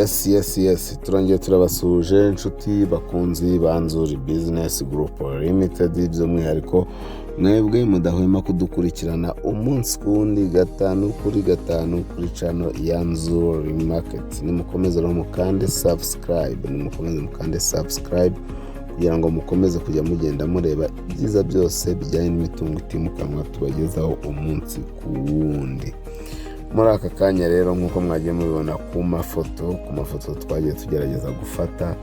Yes, turongeye turabasuhuje inshuti bakunzi banzuri Business Group Limited, by'umwihariko mwebwe mudahwema kudukurikirana umunsi kundi gatanu kuri channel ya Nzuri Market. Nimukomeze rero mukande subscribe kugira ngo mukomeze kujya mugenda mureba ibyiza byose bijyanye n'imitungo itimukanwa tubagezaho umunsi ku wundi. Muri aka kanya rero nk'uko mwagiye mubibona ku mafoto twagiye tugerageza gufata,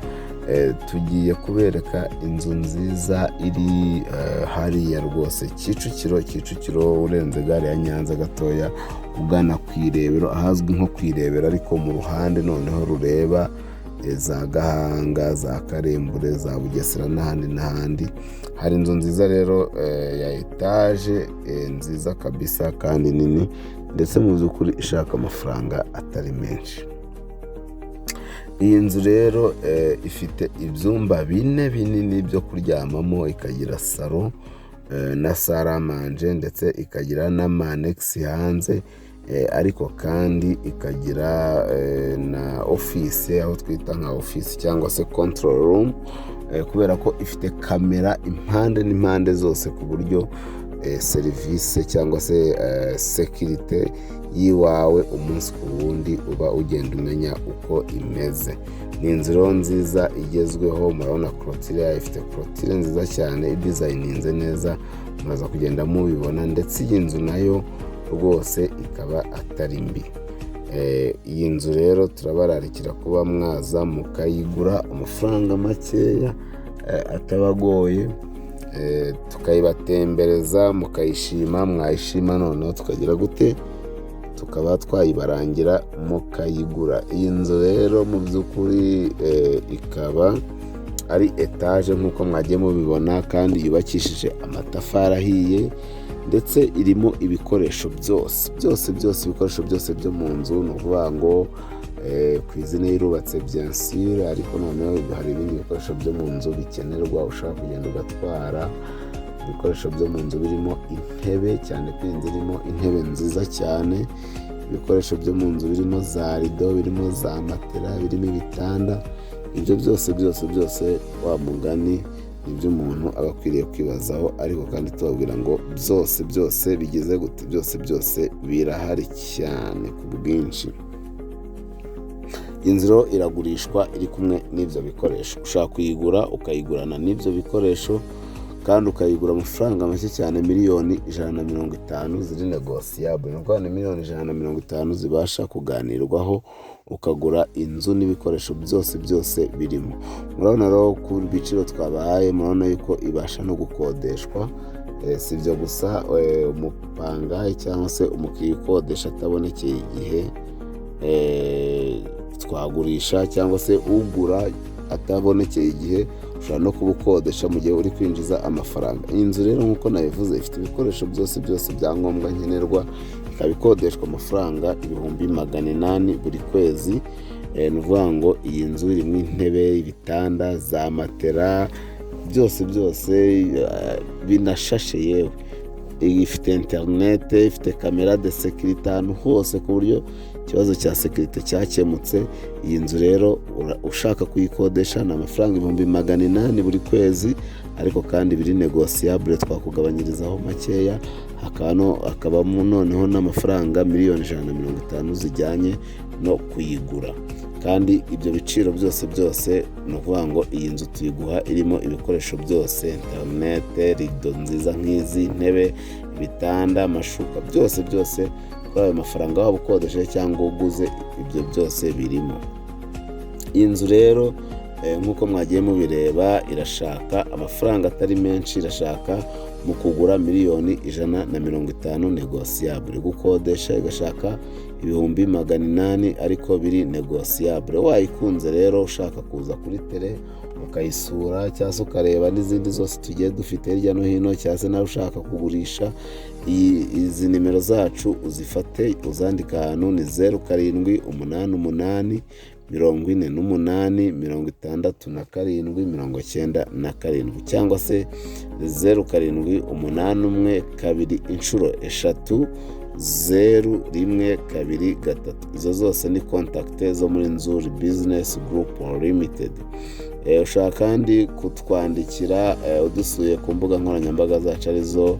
tugiye kubereka inzu nziza iri hariya rwose Kicukiro urenze gare ya Nyanza gatoya ugana ku Irebero, ahazwi nko ku Irebero ariko mu ruhande noneho rureba za Gahanga, za Karembure, za Bugesera n'ahandi. Hari inzu nziza rero ya etaje nziza kabisa kandi nini, ndetse mu by'ukuri ishaka amafaranga atari menshi. Iyi nzu rero ifite ibyumba bine binini byo kuryamamo, ikagira salo na saramanje, ndetse ikagira n'amanegisi hanze, ariko kandi ikagira na office, aho twita nka office cyangwa se control room, kubera ko ifite kamera impande n'impande zose, ku buryo serivisi cyangwa se sekirite yiwawe umunsi ku wundi uba ugenda umenya uko imeze. Ni inzu nziza igezweho, murabona clôture ifite clôture nziza cyane, idesigninze neza, muraza kugenda mubibona, ndetse iyi nzu nayo rwose ikaba atari mbi. Iyi nzu rero turabararikira kuba mwaza mukayigura amafaranga makeya atabagoye, tukayibatembereza mukayishima, mwayishima noneho tukagira gute, tukaba twayibarangira mukayigura. Iyi nzu rero mu by'ukuri ikaba ari etaje nk'uko mwagiye mubibona, kandi yubakishije amatafari ahiye, ndetse irimo ibikoresho byose ibikoresho byose byo mu nzu. Ni ukuvuga ngo ku izina irubatse bien sûr, ariko noneho hari ibindi bikoresho byo mu nzu bikenerwa ushaka kugenda ugatwara. Ibikoresho byo mu nzu birimo intebe, cyane ko inzu irimo intebe nziza cyane. Ibikoresho byo mu nzu birimo za rido, birimo za matera, birimo ibitanda. Ibyo byose wa mugani nibyo umuntu aba akwiriye kwibazaho, ariko kandi tubabwira ngo byose bigize gute, byose birahari cyane ku bwinshi. Inzu rero iragurishwa iri kumwe n'ibyo bikoresho. Ushaka kuyigura ukayigurana n'ibyo bikoresho, kandi ukayigura amafaranga make cyane, miliyoni 150 ziri negosiyable. Ni ukuvuga ni miliyoni 150 zibasha kuganirwaho, ukagura inzu n'ibikoresho byose birimo. Murabona rero ku biciro twabahaye, murabona yuko ibasha no gukodeshwa. Si ibyo gusa, umupangayi cyangwa se umukiriya ukodesha atabonekeye igihe, twagurisha, cyangwa se ugura atabonekeye igihe, ushobora no kubukodesha mu gihe uri kwinjiza amafaranga. Iyi nzu rero nk'uko nabivuze ifite ibikoresho byose bya ngombwa nkenerwa, ikaba ikodeshwa amafaranga 800 buri kwezi. Ni ukuvuga ngo iyi nzu irimo intebe, ibitanda, za matera, byose binashashe. Yewe ifite internet, ifite kamera de sécurité ahantu hose, ku buryo ikibazo cya sekirite cyakemutse. Iyi nzu rero ushaka kuyikodesha ni amafaranga 800 buri kwezi, ariko kandi biri negosiyable, twakugabanyirizaho makeya, hakabamo noneho n'amafaranga miliyoni 150 zijyanye no kuyigura. Kandi ibyo biciro byose ni ukuvuga ngo iyi nzu tuyiguha irimo ibikoresho byose, internet, rido nziza nk'izi, intebe, ibitanda, amashuka, byose kuri ayo mafaranga waba ukodesheje cyangwa uguze, ibyo byose birimo. Iyi nzu rero nk'uko mwagiye mubireba, irashaka amafaranga atari menshi, irashaka mu kugura miliyoni 150 negosiyable, gukodesha igashaka 800 ariko biri negosiyable. Wayikunze rero ushaka kuza kuri tele ukayisura, cyangwa se ukareba n'izindi zose tugiye dufite hirya no hino, cyangwa se nawe ushaka kugurisha, izi nimero zacu uzifate, uzandika ahantu. Ni 0788 48 67 97, cyangwa se 0781 2 inshuro 3 0123. Izo zose ni kontakite zo muri Nzuri Business Group Limited. Ushaka kandi kutwandikira udusuye ku mbuga nkoranyambaga zacu arizo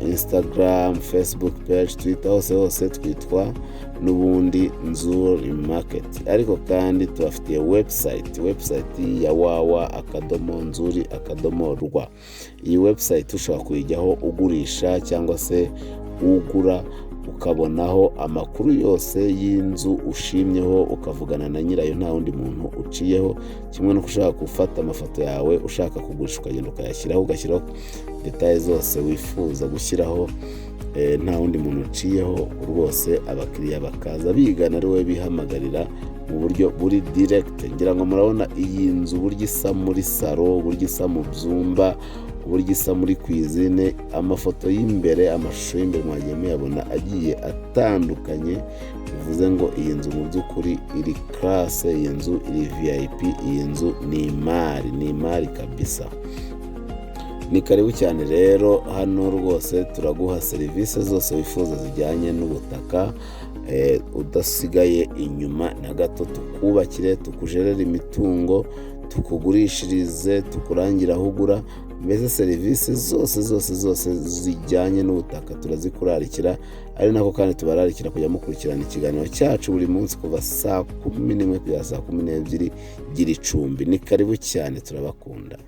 Instagram, Facebook page, Twitter, hose twitwa n'ubundi Nzuri Market. Ariko kandi tubafitiye website ya www.nzuri.rw. Iyi website ushobora kuyijyaho ugurisha cyangwa se ugura, ukabonaho amakuru yose y'inzu ushimyeho, ukavugana na nyirayo nta wundi muntu uciyeho, kimwe no ushaka gufata amafoto yawe ushaka kugurisha ukagenda ukayashyiraho, ugashyiraho detaye zose wifuza gushyiraho nta wundi muntu uciyeho. Rwose abakiriya bakaza bigana ari wowe bihamagarira mu buryo buri direct. Ngira ngo murabona iyi nzu uburyo isa muri salo, uburyo isa mu byumba, uburyo isa muri cuisine, amafoto y'imbere, amashusho y'imbere mwagiye muyabona agiye atandukanye. Bivuze ngo iyi nzu mu by'ukuri iri classe, iyi nzu iri VIP, iyi nzu ni imari kabisa. Ni karibu cyane rero hano, rwose turaguha serivisi zose wifuza zijyanye n'ubutaka, udasigaye inyuma na gato. Tukubakire, tukujerere imitungo, tukugurishirize, tukurangira aho ugura, mbese serivisi zose zijyanye n'ubutaka turazikurarikira. Ari nako kandi tubararikira kujya mukurikirana ikiganiro cyacu buri munsi kuva saa 11 kugera saa 12. Gira icumbi. Ni karibu cyane, turabakunda.